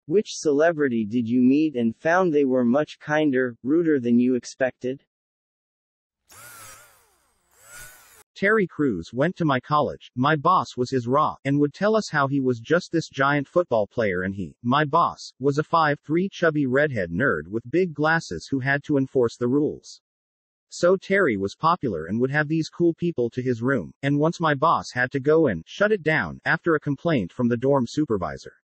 Which celebrity did you meet and found they were much kinder, ruder than you expected? Terry Crews went to my college. My boss was his raw, and would tell us how he was just this giant football player and he, my boss, was a 5'3" chubby redhead nerd with big glasses who had to enforce the rules. So Terry was popular and would have these cool people to his room, and once my boss had to go and shut it down after a complaint from the dorm supervisor.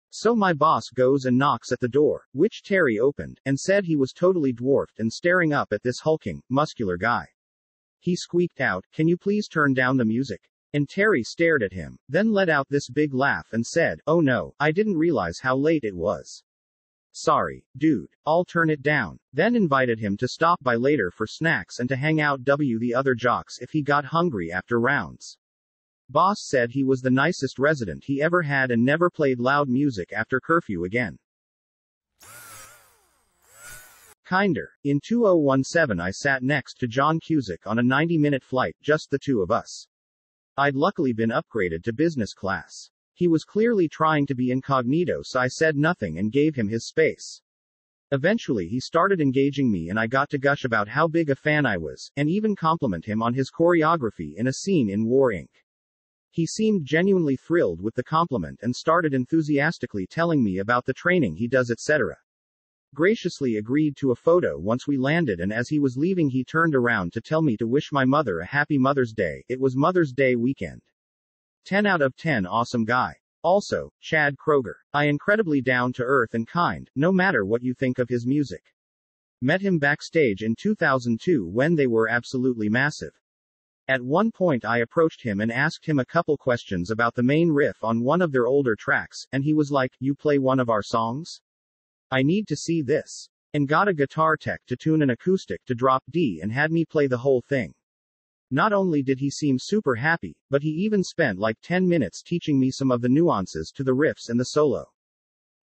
So my boss goes and knocks at the door, which Terry opened, and said he was totally dwarfed and staring up at this hulking, muscular guy. He squeaked out, "Can you please turn down the music?" And Terry stared at him, then let out this big laugh and said, "Oh no, I didn't realize how late it was. Sorry, dude, I'll turn it down." Then invited him to stop by later for snacks and to hang out with the other jocks if he got hungry after rounds. Boss said he was the nicest resident he ever had and never played loud music after curfew again. Kinder. In 2017 I sat next to John Cusack on a 90-minute flight, just the two of us. I'd luckily been upgraded to business class. He was clearly trying to be incognito, so I said nothing and gave him his space. Eventually he started engaging me and I got to gush about how big a fan I was, and even compliment him on his choreography in a scene in War Inc. He seemed genuinely thrilled with the compliment and started enthusiastically telling me about the training he does, etc. Graciously agreed to a photo once we landed, and as he was leaving he turned around to tell me to wish my mother a happy Mother's Day. It was Mother's Day weekend. 10 out of 10 awesome guy. Also, Chad Kroeger. Incredibly down to earth and kind, no matter what you think of his music. Met him backstage in 2002 when they were absolutely massive. At one point I approached him and asked him a couple questions about the main riff on one of their older tracks, and he was like, "You play one of our songs? I need to see this." And got a guitar tech to tune an acoustic to drop D and had me play the whole thing. Not only did he seem super happy, but he even spent like 10 minutes teaching me some of the nuances to the riffs and the solo.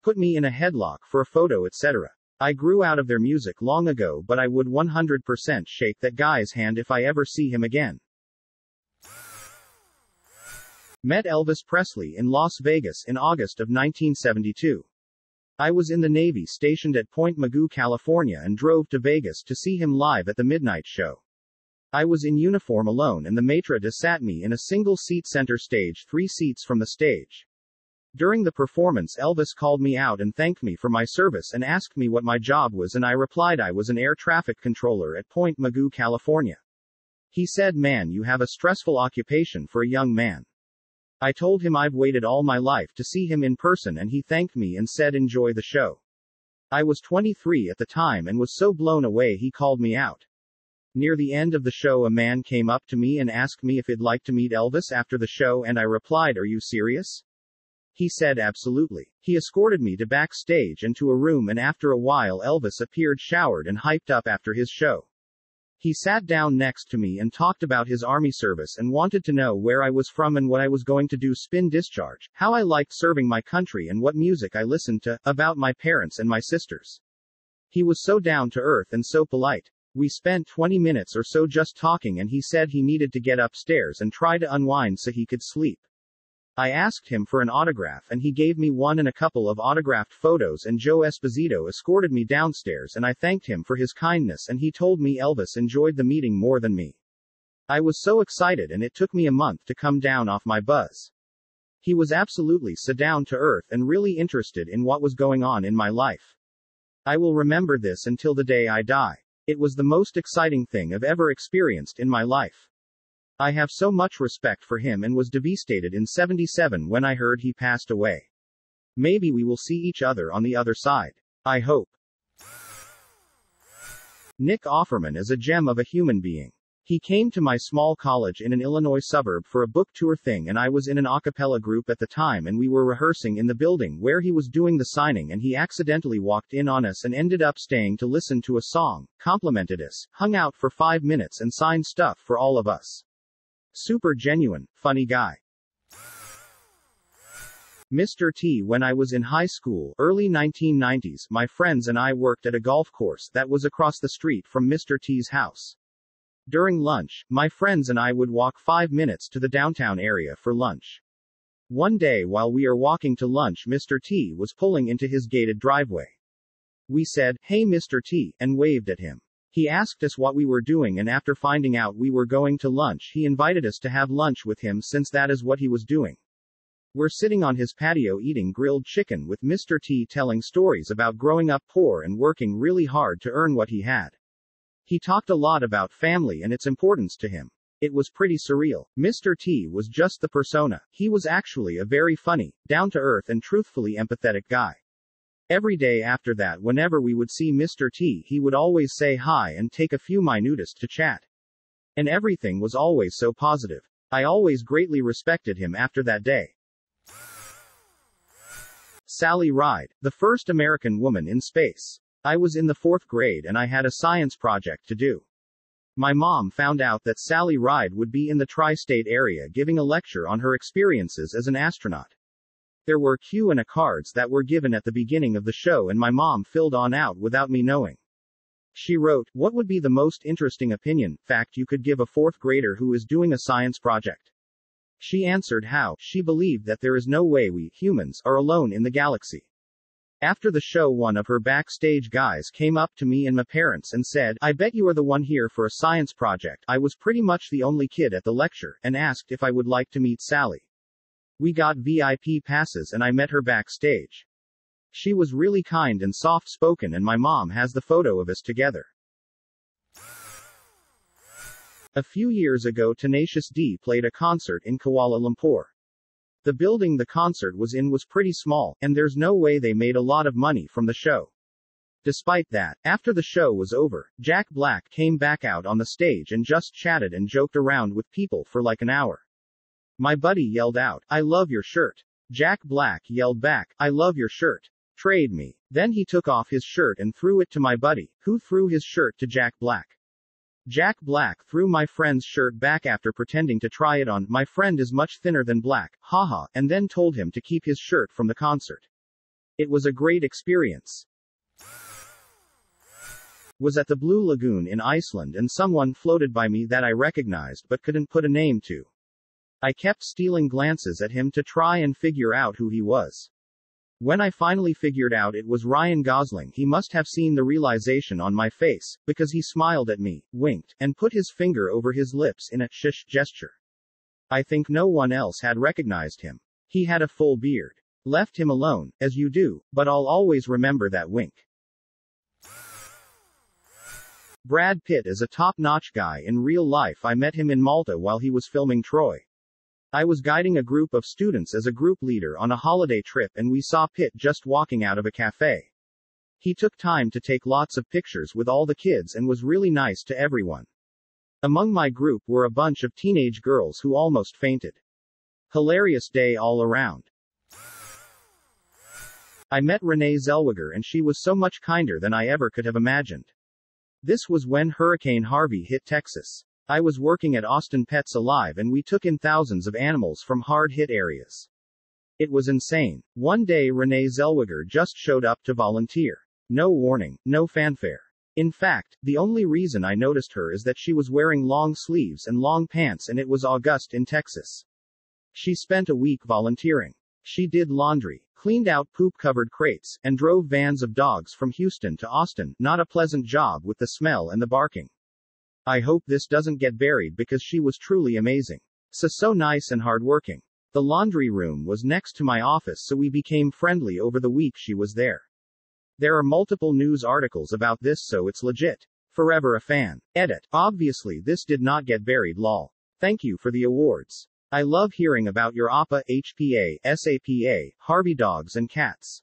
Put me in a headlock for a photo, etc. I grew out of their music long ago, but I would 100% shake that guy's hand if I ever see him again. Met Elvis Presley in Las Vegas in August of 1972. I was in the Navy stationed at Point Mugu, California, and drove to Vegas to see him live at the midnight show. I was in uniform alone and the maitre d' sat me in a single-seat center stage 3 seats from the stage. During the performance Elvis called me out and thanked me for my service and asked me what my job was, and I replied I was an air traffic controller at Point Mugu, California. He said, "Man, you have a stressful occupation for a young man." I told him I've waited all my life to see him in person, and he thanked me and said enjoy the show. I was 23 at the time and was so blown away he called me out. Near the end of the show a man came up to me and asked me if I'd like to meet Elvis after the show, and I replied, "Are you serious?" He said absolutely. He escorted me to backstage and to a room, and after a while Elvis appeared showered and hyped up after his show. He sat down next to me and talked about his army service and wanted to know where I was from and what I was going to do spin discharge, how I liked serving my country and what music I listened to, about my parents and my sisters. He was so down to earth and so polite. We spent 20 minutes or so just talking, and he said he needed to get upstairs and try to unwind so he could sleep. I asked him for an autograph and he gave me one and a couple of autographed photos, and Joe Esposito escorted me downstairs and I thanked him for his kindness, and he told me Elvis enjoyed the meeting more than me. I was so excited and it took me a month to come down off my buzz. He was absolutely so down to earth and really interested in what was going on in my life. I will remember this until the day I die. It was the most exciting thing I've ever experienced in my life. I have so much respect for him and was devastated in '77 when I heard he passed away. Maybe we will see each other on the other side. I hope. Nick Offerman is a gem of a human being. He came to my small college in an Illinois suburb for a book tour thing, and I was in an a cappella group at the time, and we were rehearsing in the building where he was doing the signing, and he accidentally walked in on us and ended up staying to listen to a song, complimented us, hung out for 5 minutes and signed stuff for all of us. Super genuine, funny guy. Mr. T. When I was in high school, early 1990s, my friends and I worked at a golf course that was across the street from Mr. T's house. During lunch, my friends and I would walk 5 minutes to the downtown area for lunch. One day while we are walking to lunch, Mr. T was pulling into his gated driveway. We said, "Hey Mr. T," and waved at him. He asked us what we were doing, and after finding out we were going to lunch, he invited us to have lunch with him since that is what he was doing. We're sitting on his patio eating grilled chicken with Mr. T telling stories about growing up poor and working really hard to earn what he had. He talked a lot about family and its importance to him. It was pretty surreal. Mr. T was just the persona. He was actually a very funny, down-to-earth and truthfully empathetic guy. Every day after that, whenever we would see Mr. T, he would always say hi and take a few minutes to chat. And everything was always so positive. I always greatly respected him after that day. Sally Ride, the first American woman in space. I was in the 4th grade and I had a science project to do. My mom found out that Sally Ride would be in the tri-state area giving a lecture on her experiences as an astronaut. There were Q&A cards that were given at the beginning of the show and my mom filled on out without me knowing. She wrote, "What would be the most interesting fact you could give a 4th grader who is doing a science project?" She answered how she believed that there is no way we, humans, are alone in the galaxy. After the show, one of her backstage guys came up to me and my parents and said, "I bet you are the one here for a science project." I was pretty much the only kid at the lecture, and asked if I would like to meet Sally. We got VIP passes and I met her backstage. She was really kind and soft-spoken, and my mom has the photo of us together. A few years ago, Tenacious D played a concert in Kuala Lumpur. The building the concert was in was pretty small, and there's no way they made a lot of money from the show. Despite that, after the show was over, Jack Black came back out on the stage and just chatted and joked around with people for like an hour. My buddy yelled out, "I love your shirt." Jack Black yelled back, "I love your shirt. Trade me." Then he took off his shirt and threw it to my buddy, who threw his shirt to Jack Black. Jack Black threw my friend's shirt back after pretending to try it on. My friend is much thinner than Black, haha, and then told him to keep his shirt from the concert. It was a great experience. Was at the Blue Lagoon in Iceland and someone floated by me that I recognized but couldn't put a name to. I kept stealing glances at him to try and figure out who he was. When I finally figured out it was Ryan Gosling, he must have seen the realization on my face, because he smiled at me, winked, and put his finger over his lips in a shush gesture. I think no one else had recognized him. He had a full beard. Left him alone, as you do, but I'll always remember that wink. Brad Pitt is a top-notch guy in real life. I met him in Malta while he was filming Troy. I was guiding a group of students as a group leader on a holiday trip, and we saw Pitt just walking out of a cafe. He took time to take lots of pictures with all the kids and was really nice to everyone. Among my group were a bunch of teenage girls who almost fainted. Hilarious day all around. I met Renee Zellweger and she was so much kinder than I ever could have imagined. This was when Hurricane Harvey hit Texas. I was working at Austin Pets Alive and we took in thousands of animals from hard-hit areas. It was insane. One day Renee Zellweger just showed up to volunteer. No warning, no fanfare. In fact, the only reason I noticed her is that she was wearing long sleeves and long pants and it was August in Texas. She spent a week volunteering. She did laundry, cleaned out poop-covered crates, and drove vans of dogs from Houston to Austin. Not a pleasant job with the smell and the barking. I hope this doesn't get buried because she was truly amazing. So nice and hardworking. The laundry room was next to my office, so we became friendly over the week she was there. There are multiple news articles about this, so it's legit. Forever a fan. Edit. Obviously this did not get buried lol. Thank you for the awards. I love hearing about your APA, HPA, SAPA, Harvey dogs and cats.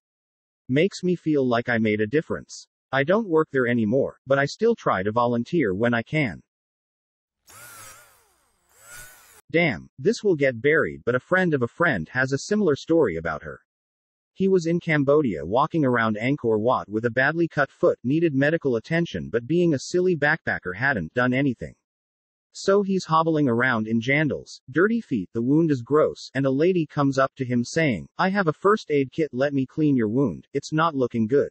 Makes me feel like I made a difference. I don't work there anymore, but I still try to volunteer when I can. Damn, this will get buried, but a friend of a friend has a similar story about her. He was in Cambodia walking around Angkor Wat with a badly cut foot, needed medical attention, but being a silly backpacker hadn't done anything. So he's hobbling around in jandals, dirty feet, the wound is gross, and a lady comes up to him saying, "I have a first aid kit, let me clean your wound, it's not looking good."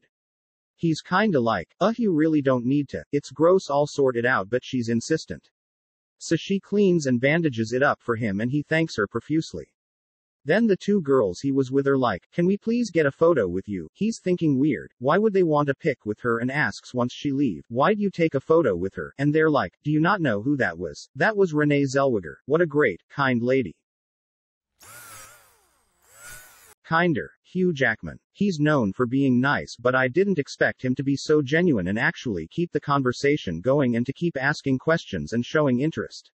He's kinda like, you really don't need to, it's gross, I'll sort it out, but she's insistent. So she cleans and bandages it up for him and he thanks her profusely. Then the two girls he was with are like, "Can we please get a photo with you?" He's thinking weird. Why would they want a pic with her, and asks once she leave, "Why'd you take a photo with her?" And they're like, "Do you not know who that was? That was Renee Zellweger. What a great, kind lady." Kinder, Hugh Jackman. He's known for being nice, but I didn't expect him to be so genuine and actually keep the conversation going and to keep asking questions and showing interest.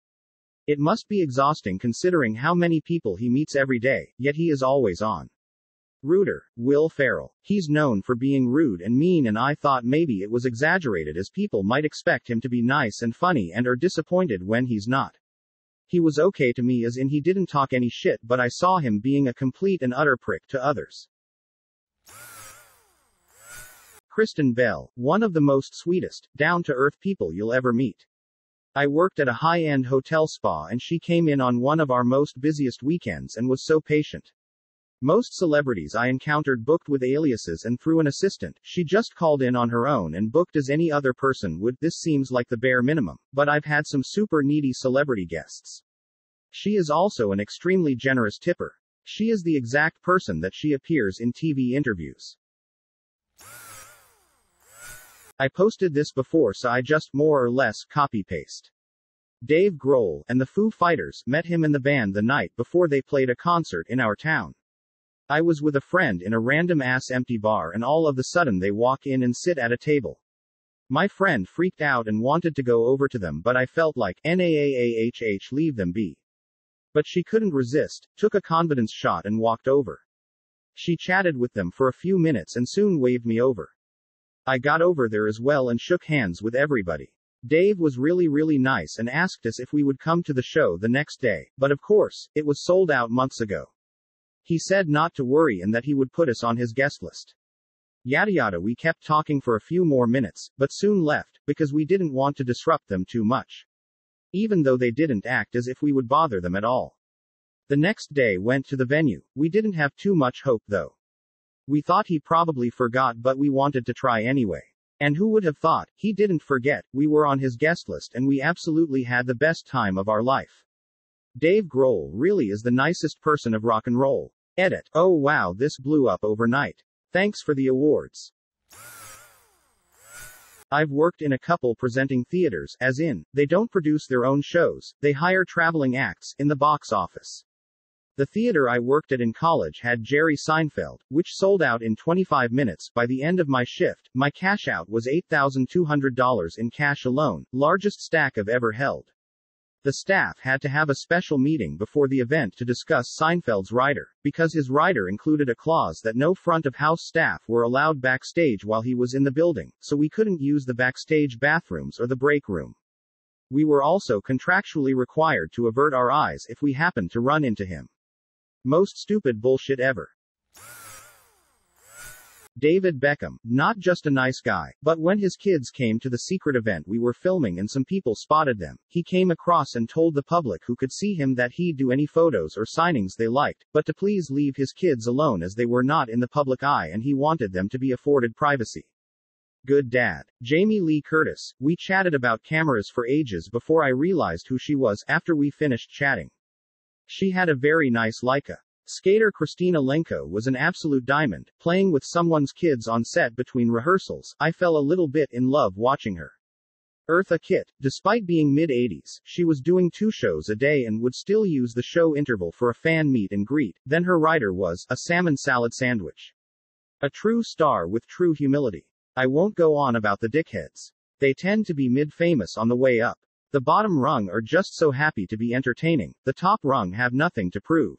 It must be exhausting considering how many people he meets every day, yet he is always on. Ruder, Will Ferrell. He's known for being rude and mean, and I thought maybe it was exaggerated as people might expect him to be nice and funny and are disappointed when he's not. He was okay to me as in he didn't talk any shit, but I saw him being a complete and utter prick to others. Kristen Bell. One of the most sweetest, down-to-earth people you'll ever meet. I worked at a high-end hotel spa and she came in on one of our most busiest weekends and was so patient. Most celebrities I encountered booked with aliases and through an assistant. She just called in on her own and booked as any other person would. This seems like the bare minimum, but I've had some super needy celebrity guests. She is also an extremely generous tipper. She is the exact person that she appears in TV interviews. I posted this before, so I just more or less copy-paste. Dave Grohl and the Foo Fighters met him in the band the night before they played a concert in our town. I was with a friend in a random-ass empty bar and all of a sudden they walk in and sit at a table. My friend freaked out and wanted to go over to them, but I felt like, "Naahh, leave them be." But she couldn't resist, took a confidence shot and walked over. She chatted with them for a few minutes and soon waved me over. I got over there as well and shook hands with everybody. Dave was really nice and asked us if we would come to the show the next day, but of course, it was sold out months ago. He said not to worry and that he would put us on his guest list. Yada yada. We kept talking for a few more minutes, but soon left, because we didn't want to disrupt them too much. Even though they didn't act as if we would bother them at all. The next day went to the venue. We didn't have too much hope though. We thought he probably forgot, but we wanted to try anyway. And who would have thought, he didn't forget, we were on his guest list and we absolutely had the best time of our life. Dave Grohl really is the nicest person of rock and roll. Edit. Oh wow, this blew up overnight. Thanks for the awards. I've worked in a couple presenting theaters, as in, they don't produce their own shows, they hire traveling acts, in the box office. The theater I worked at in college had Jerry Seinfeld, which sold out in 25 minutes. By the end of my shift, my cash out was $8,200 in cash alone, largest stack I've ever held. The staff had to have a special meeting before the event to discuss Seinfeld's rider, because his rider included a clause that no front-of-house staff were allowed backstage while he was in the building, so we couldn't use the backstage bathrooms or the break room. We were also contractually required to avert our eyes if we happened to run into him. Most stupid bullshit ever. David Beckham, not just a nice guy, but when his kids came to the secret event we were filming and some people spotted them, he came across and told the public who could see him that he'd do any photos or signings they liked, but to please leave his kids alone as they were not in the public eye and he wanted them to be afforded privacy. Good dad. Jamie Lee Curtis, we chatted about cameras for ages before I realized who she was after we finished chatting. She had a very nice Leica. Skater Christina Lenko was an absolute diamond, playing with someone's kids on set between rehearsals. I fell a little bit in love watching her. Eartha Kitt, despite being mid-80s, she was doing 2 shows a day and would still use the show interval for a fan meet and greet. Then her rider was a salmon salad sandwich. A true star with true humility. I won't go on about the dickheads. They tend to be mid-famous on the way up. The bottom rung are just so happy to be entertaining, the top rung have nothing to prove.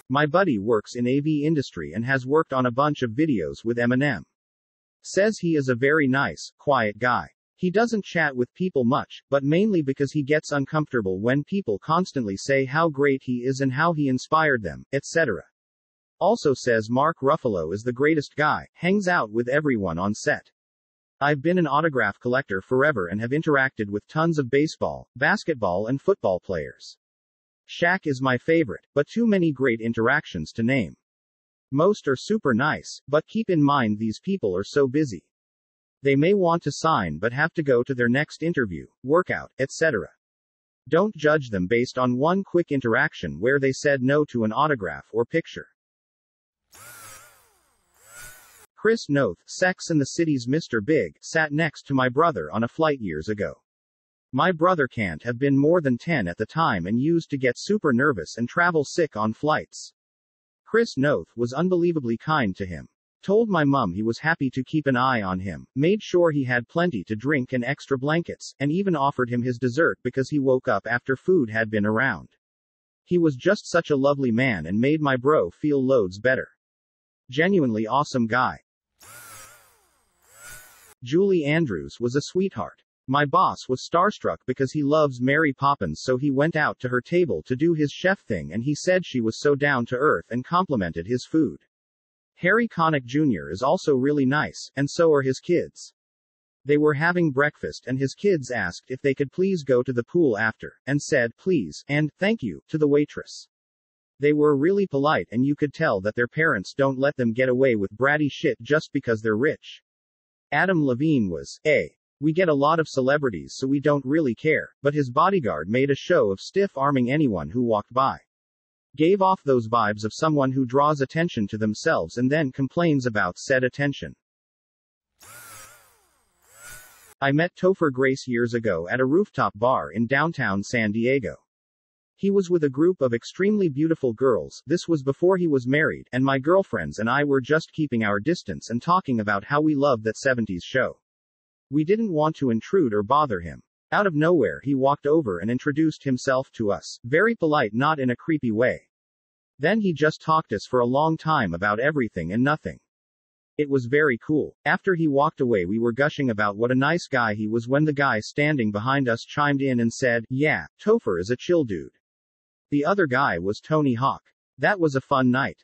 My buddy works in AV industry and has worked on a bunch of videos with Eminem. Says he is a very nice, quiet guy. He doesn't chat with people much, but mainly because he gets uncomfortable when people constantly say how great he is and how he inspired them, etc. Also says Mark Ruffalo is the greatest guy, hangs out with everyone on set. I've been an autograph collector forever and have interacted with tons of baseball, basketball and football players. Shaq is my favorite, but too many great interactions to name. Most are super nice, but keep in mind these people are so busy. They may want to sign but have to go to their next interview, workout, etc. Don't judge them based on one quick interaction where they said no to an autograph or picture. Chris Noth, Sex and the City's Mr. Big, sat next to my brother on a flight years ago. My brother can't have been more than 10 at the time and used to get super nervous and travel sick on flights. Chris Noth was unbelievably kind to him. Told my mum he was happy to keep an eye on him, made sure he had plenty to drink and extra blankets, and even offered him his dessert because he woke up after food had been around. He was just such a lovely man and made my bro feel loads better. Genuinely awesome guy. Julie Andrews was a sweetheart. My boss was starstruck because he loves Mary Poppins, so he went out to her table to do his chef thing, and he said she was so down to earth and complimented his food. Harry Connick Jr. is also really nice, and so are his kids. They were having breakfast and his kids asked if they could please go to the pool after, and said please, and thank you, to the waitress. They were really polite and you could tell that their parents don't let them get away with bratty shit just because they're rich. Adam Levine was, we get a lot of celebrities so we don't really care, but his bodyguard made a show of stiff-arming anyone who walked by. Gave off those vibes of someone who draws attention to themselves and then complains about said attention. I met Topher Grace years ago at a rooftop bar in downtown San Diego. He was with a group of extremely beautiful girls, this was before he was married, and my girlfriends and I were just keeping our distance and talking about how we loved that 70s show. We didn't want to intrude or bother him. Out of nowhere he walked over and introduced himself to us, very polite, not in a creepy way. Then he just talked us for a long time about everything and nothing. It was very cool. After he walked away we were gushing about what a nice guy he was when the guy standing behind us chimed in and said, yeah, Topher is a chill dude. The other guy was Tony Hawk. That was a fun night.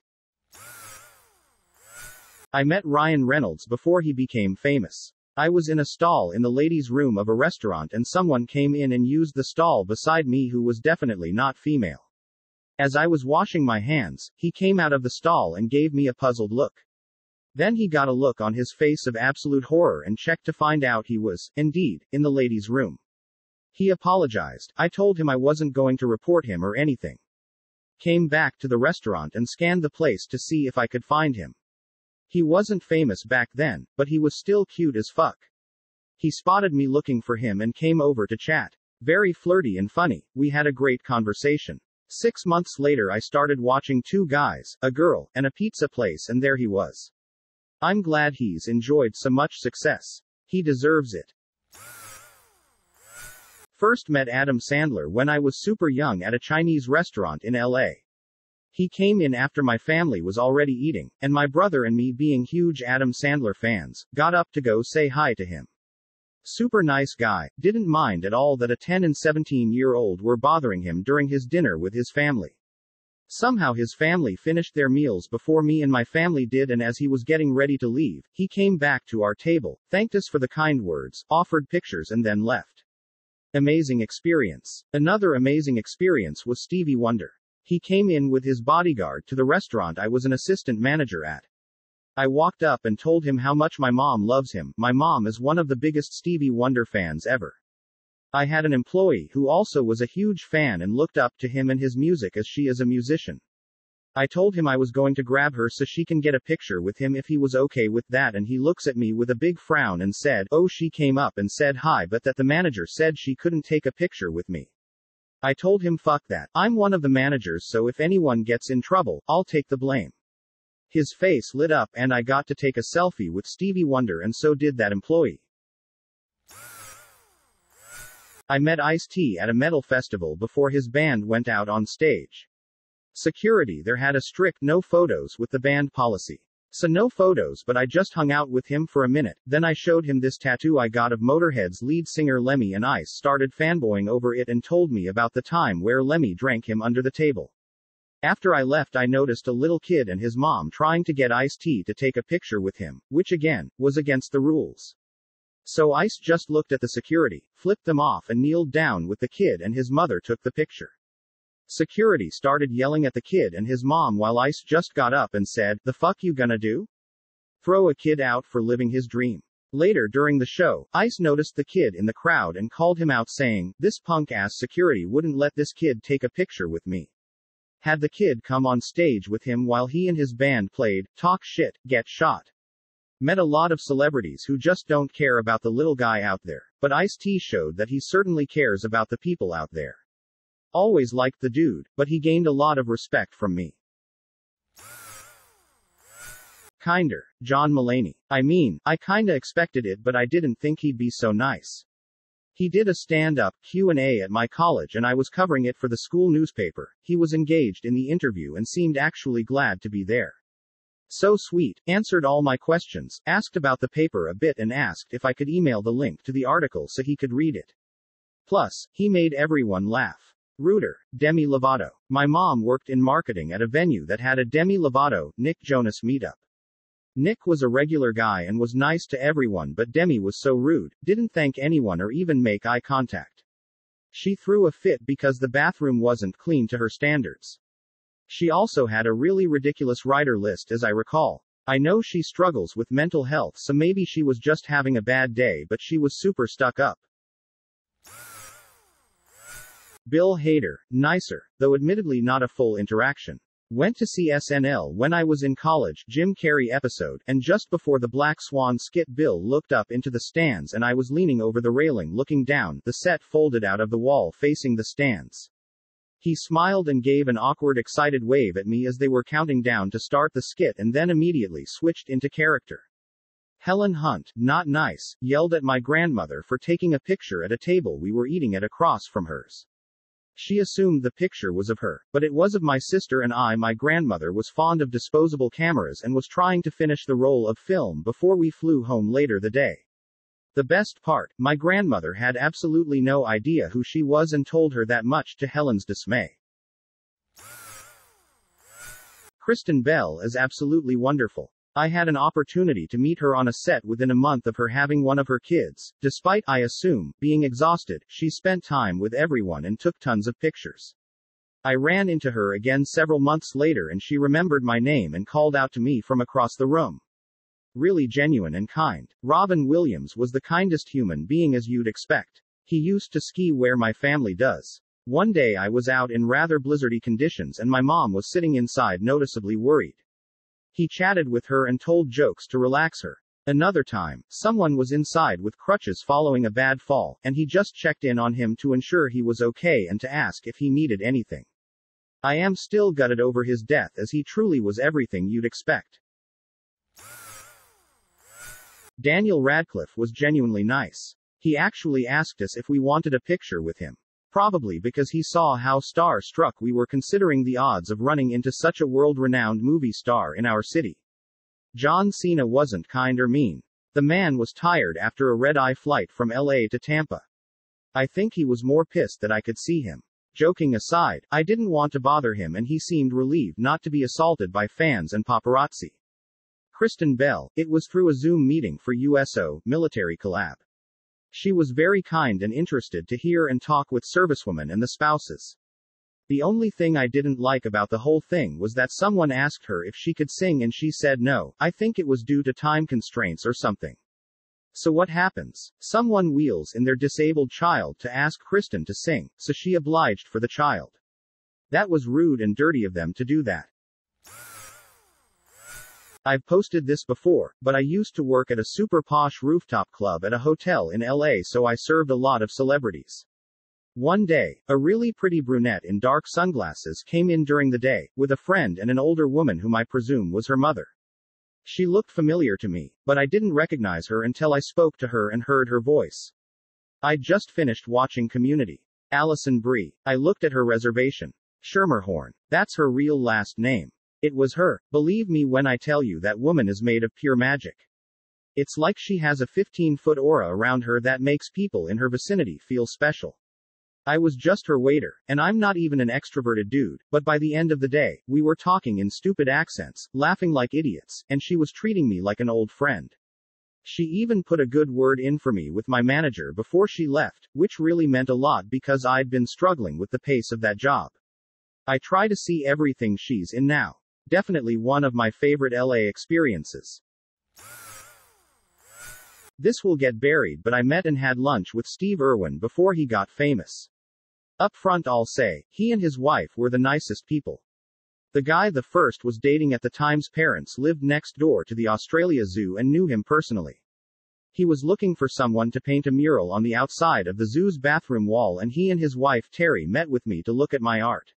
I met Ryan Reynolds before he became famous. I was in a stall in the ladies' room of a restaurant and someone came in and used the stall beside me who was definitely not female. As I was washing my hands, he came out of the stall and gave me a puzzled look. Then he got a look on his face of absolute horror and checked to find out he was, indeed, in the ladies' room. He apologized. I told him I wasn't going to report him or anything. Came back to the restaurant and scanned the place to see if I could find him. He wasn't famous back then, but he was still cute as fuck. He spotted me looking for him and came over to chat. Very flirty and funny, we had a great conversation. 6 months later I started watching two guys, a girl, and a pizza place and there he was. I'm glad he's enjoyed so much success. He deserves it. First met Adam Sandler when I was super young at a Chinese restaurant in LA. He came in after my family was already eating, and my brother and me, being huge Adam Sandler fans, got up to go say hi to him. Super nice guy, didn't mind at all that a 10 and 17-year-old were bothering him during his dinner with his family. Somehow his family finished their meals before me and my family did, and as he was getting ready to leave, he came back to our table, thanked us for the kind words, offered pictures and then left. Amazing experience. Another amazing experience was Stevie Wonder. He came in with his bodyguard to the restaurant I was an assistant manager at. I walked up and told him how much my mom loves him. My mom is one of the biggest Stevie Wonder fans ever. I had an employee who also was a huge fan and looked up to him and his music as she is a musician. I told him I was going to grab her so she can get a picture with him if he was okay with that, and he looks at me with a big frown and said, oh, she came up and said hi but that the manager said she couldn't take a picture with me. I told him fuck that, I'm one of the managers so if anyone gets in trouble, I'll take the blame. His face lit up and I got to take a selfie with Stevie Wonder and so did that employee. I met Ice-T at a metal festival before his band went out on stage. Security there had a strict no photos with the band policy. So no photos, but I just hung out with him for a minute, then I showed him this tattoo I got of Motorhead's lead singer Lemmy and Ice started fanboying over it and told me about the time where Lemmy drank him under the table. After I left I noticed a little kid and his mom trying to get Ice-T to take a picture with him, which again, was against the rules. So Ice just looked at the security, flipped them off and kneeled down with the kid and his mother took the picture. Security started yelling at the kid and his mom while Ice just got up and said, the fuck you gonna do? Throw a kid out for living his dream? Later during the show, Ice noticed the kid in the crowd and called him out saying, "This punk-ass security wouldn't let this kid take a picture with me." Had the kid come on stage with him while he and his band played, "Talk Shit, Get Shot." Met a lot of celebrities who just don't care about the little guy out there, but Ice-T showed that he certainly cares about the people out there. Always liked the dude, but he gained a lot of respect from me. Kinder, John Mulaney. I mean, I kinda expected it, but I didn't think he'd be so nice. He did a stand-up Q&A at my college and I was covering it for the school newspaper. He was engaged in the interview and seemed actually glad to be there. So sweet, answered all my questions, asked about the paper a bit and asked if I could email the link to the article so he could read it. Plus, he made everyone laugh. Rooter, Demi Lovato. My mom worked in marketing at a venue that had a Demi Lovato, Nick Jonas meetup. Nick was a regular guy and was nice to everyone, but Demi was so rude, didn't thank anyone or even make eye contact. She threw a fit because the bathroom wasn't clean to her standards. She also had a really ridiculous writer list as I recall. I know she struggles with mental health, so maybe she was just having a bad day, but she was super stuck up. Bill Hader, nicer, though admittedly not a full interaction. Went to see SNL when I was in college, Jim Carrey episode, and just before the Black Swan skit Bill looked up into the stands and I was leaning over the railing looking down, the set folded out of the wall facing the stands. He smiled and gave an awkward excited wave at me as they were counting down to start the skit and then immediately switched into character. Helen Hunt, not nice, yelled at my grandmother for taking a picture at a table we were eating at across from hers. She assumed the picture was of her, but it was of my sister and I. My grandmother was fond of disposable cameras and was trying to finish the roll of film before we flew home later the day. The best part, my grandmother had absolutely no idea who she was and told her that much to Helen's dismay. Kristen Bell is absolutely wonderful. I had an opportunity to meet her on a set within a month of her having one of her kids. Despite, I assume, being exhausted, she spent time with everyone and took tons of pictures. I ran into her again several months later and she remembered my name and called out to me from across the room. Really genuine and kind. Robin Williams was the kindest human being as you'd expect. He used to ski where my family does. One day I was out in rather blizzardy conditions and my mom was sitting inside noticeably worried. He chatted with her and told jokes to relax her. Another time, someone was inside with crutches following a bad fall, and he just checked in on him to ensure he was okay and to ask if he needed anything. I am still gutted over his death as he truly was everything you'd expect. Daniel Radcliffe was genuinely nice. He actually asked us if we wanted a picture with him. Probably because he saw how star-struck we were considering the odds of running into such a world-renowned movie star in our city. John Cena wasn't kind or mean. The man was tired after a red-eye flight from LA to Tampa. I think he was more pissed that I could see him. Joking aside, I didn't want to bother him and he seemed relieved not to be assaulted by fans and paparazzi. Kristen Bell, it was through a Zoom meeting for USO, military collab. She was very kind and interested to hear and talk with servicewomen and the spouses. The only thing I didn't like about the whole thing was that someone asked her if she could sing and she said no. I think it was due to time constraints or something. So what happens? Someone wheels in their disabled child to ask Kristen to sing, so she obliged for the child. That was rude and dirty of them to do that. I've posted this before, but I used to work at a super posh rooftop club at a hotel in LA, so I served a lot of celebrities. One day, a really pretty brunette in dark sunglasses came in during the day, with a friend and an older woman whom I presume was her mother. She looked familiar to me, but I didn't recognize her until I spoke to her and heard her voice. I'd just finished watching Community. Alison Brie. I looked at her reservation. Schermerhorn. That's her real last name. It was her. Believe me when I tell you that woman is made of pure magic. It's like she has a 15-foot aura around her that makes people in her vicinity feel special. I was just her waiter, and I'm not even an extroverted dude, but by the end of the day, we were talking in stupid accents, laughing like idiots, and she was treating me like an old friend. She even put a good word in for me with my manager before she left, which really meant a lot because I'd been struggling with the pace of that job. I try to see everything she's in now. Definitely one of my favorite LA experiences. This will get buried, but I met and had lunch with Steve Irwin before he got famous. Up front I'll say, he and his wife were the nicest people. The guy the first was dating at the time's parents lived next door to the Australia Zoo and knew him personally. He was looking for someone to paint a mural on the outside of the zoo's bathroom wall, and he and his wife Terry met with me to look at my art.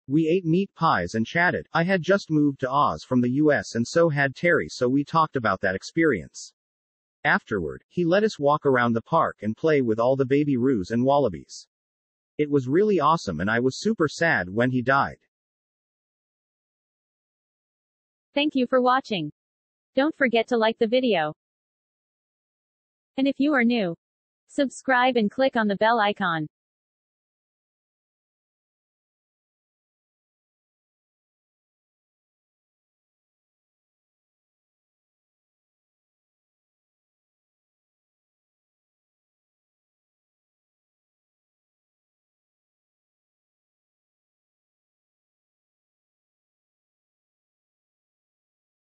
We ate meat pies and chatted. I had just moved to Oz from the US and so had Terry, so we talked about that experience. Afterward, he let us walk around the park and play with all the baby roos and wallabies. It was really awesome and I was super sad when he died. Thank you for watching. Don't forget to like the video. And if you are new, subscribe and click on the bell icon.